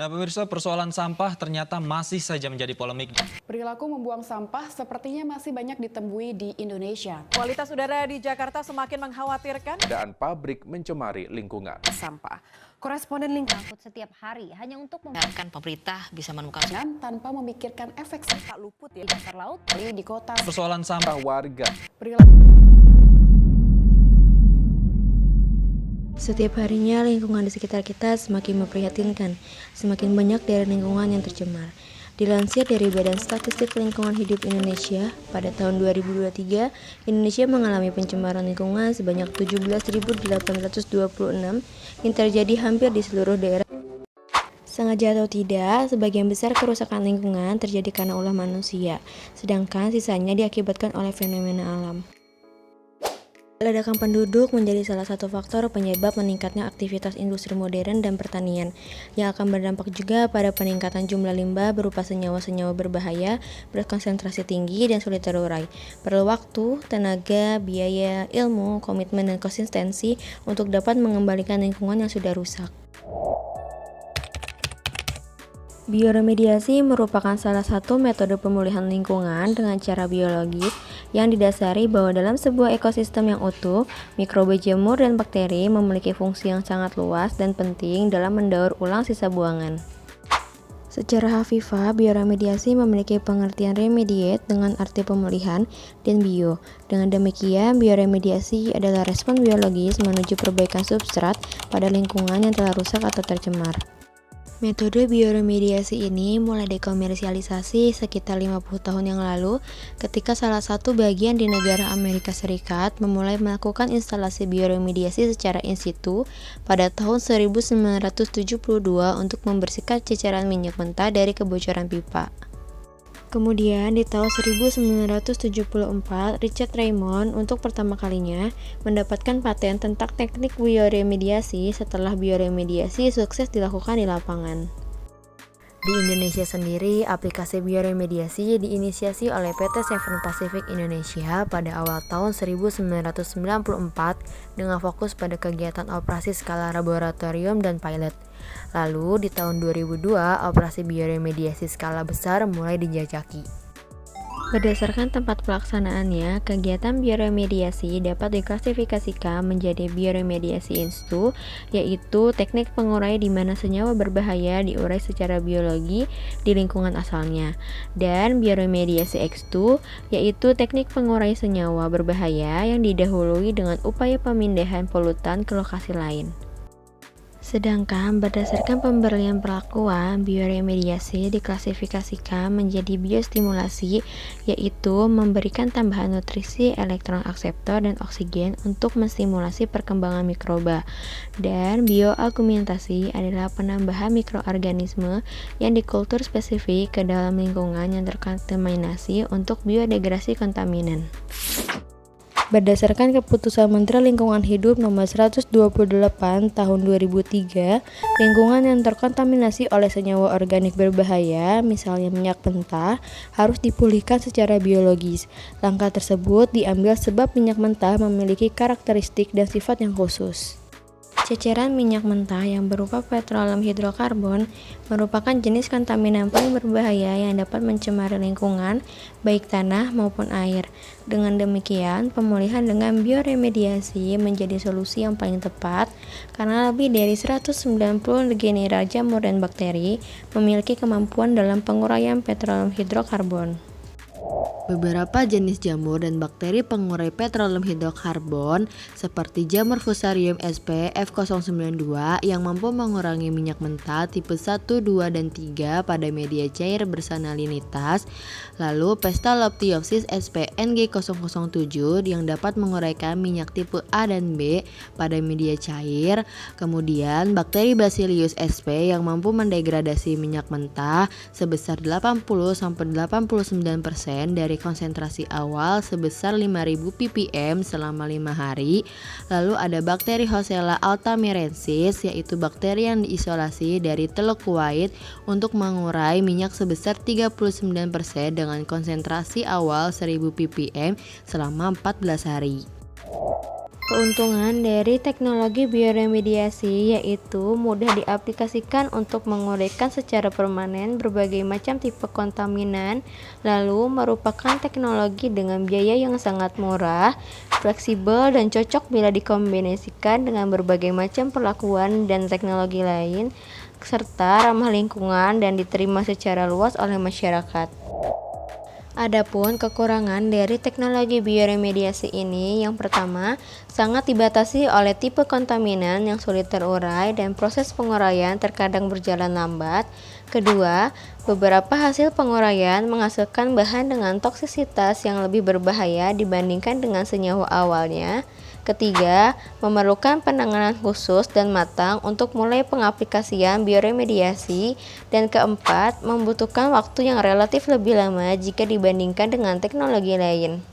Nah, pemirsa, persoalan sampah ternyata masih saja menjadi polemik. Perilaku membuang sampah sepertinya masih banyak ditemui di Indonesia. Kualitas udara di Jakarta semakin mengkhawatirkan. Keadaan pabrik mencemari lingkungan. Sampah. Koresponden lingkungan Angkut setiap hari hanya untuk membiarkan pemerintah bisa menemukan tanpa memikirkan efek Tak luput ya. di dasar laut di kota. Persoalan sampah Warga Setiap harinya lingkungan di sekitar kita semakin memprihatinkan, semakin banyak daerah lingkungan yang tercemar. Dilansir dari Badan Statistik Lingkungan Hidup Indonesia, pada tahun 2023, Indonesia mengalami pencemaran lingkungan sebanyak 17.826 yang terjadi hampir di seluruh daerah. Sengaja atau tidak, sebagian besar kerusakan lingkungan terjadi karena ulah manusia, sedangkan sisanya diakibatkan oleh fenomena alam. Ledakan penduduk menjadi salah satu faktor penyebab meningkatnya aktivitas industri modern dan pertanian, yang akan berdampak juga pada peningkatan jumlah limbah berupa senyawa-senyawa berbahaya berkonsentrasi tinggi dan sulit terurai. Perlu waktu, tenaga, biaya, ilmu, komitmen, dan konsistensi untuk dapat mengembalikan lingkungan yang sudah rusak. Bioremediasi merupakan salah satu metode pemulihan lingkungan dengan cara biologis yang didasari bahwa dalam sebuah ekosistem yang utuh, mikroba, jamur, dan bakteri memiliki fungsi yang sangat luas dan penting dalam mendaur ulang sisa buangan. Secara harfiah, bioremediasi memiliki pengertian remediate dengan arti pemulihan dan bio. Dengan demikian, bioremediasi adalah respon biologis menuju perbaikan substrat pada lingkungan yang telah rusak atau tercemar. Metode bioremediasi ini mulai dikomersialisasi sekitar 50 tahun yang lalu ketika salah satu bagian di negara Amerika Serikat memulai melakukan instalasi bioremediasi secara in situ pada tahun 1972 untuk membersihkan ceceran minyak mentah dari kebocoran pipa. Kemudian di tahun 1974, Richard Raymond untuk pertama kalinya mendapatkan paten tentang teknik bioremediasi setelah bioremediasi sukses dilakukan di lapangan. Di Indonesia sendiri, aplikasi bioremediasi diinisiasi oleh PT Seven Pacific Indonesia pada awal tahun 1994 dengan fokus pada kegiatan operasi skala laboratorium dan pilot. Lalu di tahun 2002, operasi bioremediasi skala besar mulai dijajaki. Berdasarkan tempat pelaksanaannya, kegiatan bioremediasi dapat diklasifikasikan menjadi bioremediasi in situ, yaitu teknik pengurai di mana senyawa berbahaya diurai secara biologi di lingkungan asalnya, dan bioremediasi ex situ, yaitu teknik pengurai senyawa berbahaya yang didahului dengan upaya pemindahan polutan ke lokasi lain. Sedangkan berdasarkan pemberian perlakuan, bioremediasi diklasifikasikan menjadi biostimulasi, yaitu memberikan tambahan nutrisi, elektron akseptor, dan oksigen untuk menstimulasi perkembangan mikroba. Dan bioagumentasi adalah penambahan mikroorganisme yang dikultur spesifik ke dalam lingkungan yang terkontaminasi untuk biodegradasi kontaminan. Berdasarkan keputusan Menteri Lingkungan Hidup Nomor 128 Tahun 2003, lingkungan yang terkontaminasi oleh senyawa organik berbahaya, misalnya minyak mentah, harus dipulihkan secara biologis. Langkah tersebut diambil sebab minyak mentah memiliki karakteristik dan sifat yang khusus. Ceceran minyak mentah yang berupa petroleum hidrokarbon merupakan jenis kontaminan paling berbahaya yang dapat mencemari lingkungan, baik tanah maupun air. Dengan demikian, pemulihan dengan bioremediasi menjadi solusi yang paling tepat karena lebih dari 190 genera jamur dan bakteri memiliki kemampuan dalam penguraian petroleum hidrokarbon. Beberapa jenis jamur dan bakteri pengurai petroleum hidrokarbon seperti jamur Fusarium sp F092 yang mampu mengurangi minyak mentah tipe 1, 2, dan 3 pada media cair bersalinitas, lalu Pestaloptiopsis sp NG007 yang dapat menguraikan minyak tipe A dan B pada media cair, kemudian bakteri Bacillus sp yang mampu mendegradasi minyak mentah sebesar 80-89% dari konsentrasi awal sebesar 5000 ppm selama 5 hari. Lalu ada bakteri Hosella altamirensis, yaitu bakteri yang diisolasi dari teluk Kuwait untuk mengurai minyak sebesar 39% dengan konsentrasi awal 1000 ppm selama 14 hari. Keuntungan dari teknologi bioremediasi yaitu mudah diaplikasikan untuk menguraikan secara permanen berbagai macam tipe kontaminan, lalu merupakan teknologi dengan biaya yang sangat murah, fleksibel dan cocok bila dikombinasikan dengan berbagai macam perlakuan dan teknologi lain, serta ramah lingkungan dan diterima secara luas oleh masyarakat. Adapun kekurangan dari teknologi bioremediasi ini, yang pertama, sangat dibatasi oleh tipe kontaminan yang sulit terurai dan proses penguraian terkadang berjalan lambat. Kedua, beberapa hasil penguraian menghasilkan bahan dengan toksisitas yang lebih berbahaya dibandingkan dengan senyawa awalnya. Ketiga, memerlukan penanganan khusus dan matang untuk mulai pengaplikasian bioremediasi. Dan keempat, membutuhkan waktu yang relatif lebih lama jika dibandingkan dengan teknologi lain.